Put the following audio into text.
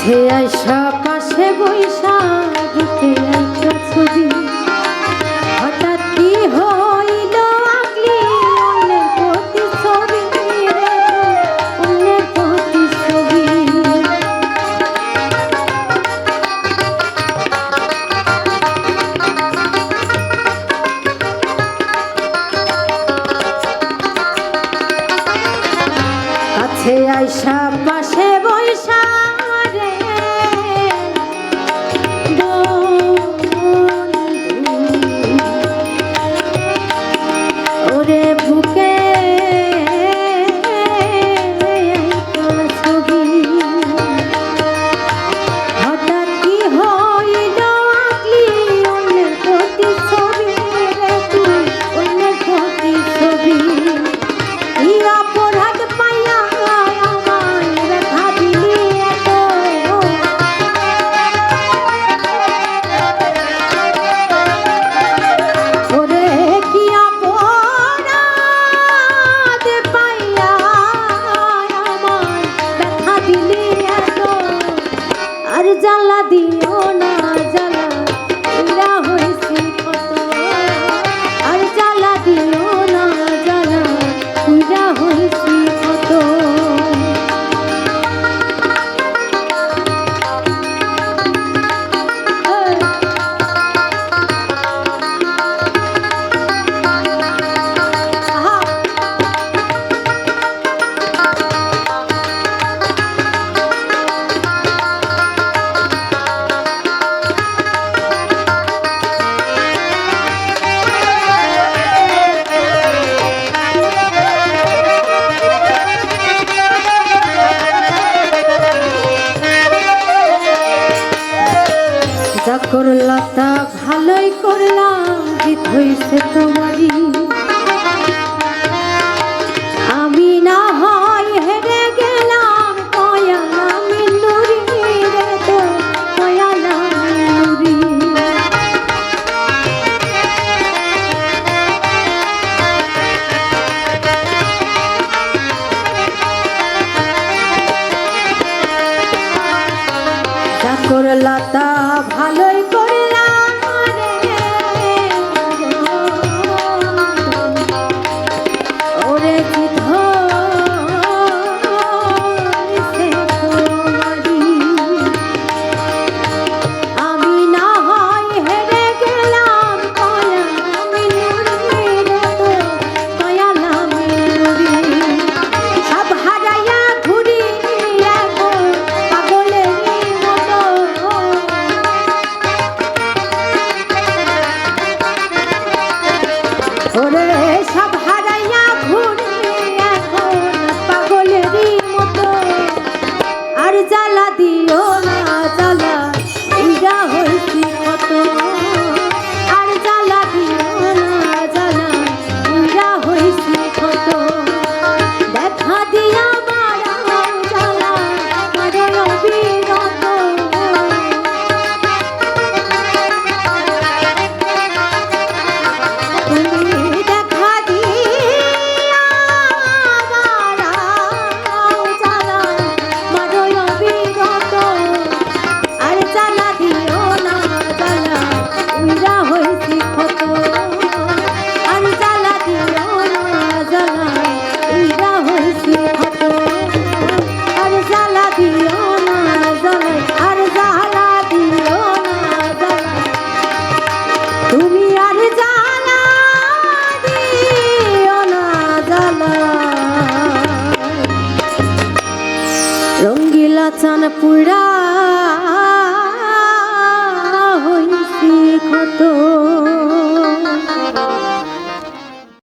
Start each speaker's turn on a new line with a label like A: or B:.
A: কাছে আইসা পাশে বইসা বুকে একটা ছবি হঠাৎ কি হইল আগলি অন্যের প্রতি ছবি অন্যের প্রতি ছবি কাছে আইসা পাশে বইসা জ্বালা দিও না জ্বালা উইরা হইছি কত আর জ্বালা দিও না জ্বালা উইরা হইছি কত যা করলা তা ভালোই করলাম জিত হইছে তোমারই আমি না হয় হেরে গেলাম কয়ালাম নুরি রে তো কয়ালাম নুরি যা করলা তা ভালোই করলাম ওরে জিত হইছে তোমারই আমি না হয় হেরে গেলাম কয়ালাম নুরি রে তো কয়ালাম নুরি সব হারাইয়া ঘুরি এখন পাগলেরই মতো ওরে সব হারাইয়া ঘুরি এখন পাগলেরই মতো আর জ্বালা দিও না জ্বালা উইরা হইছি কত আর জ্বালা দিও না জ্বালা উইরা হইছি কত দেখা দিয়া বাড়াও জ্বালা আরে অবিরত রঙ্গিলা চান পুরা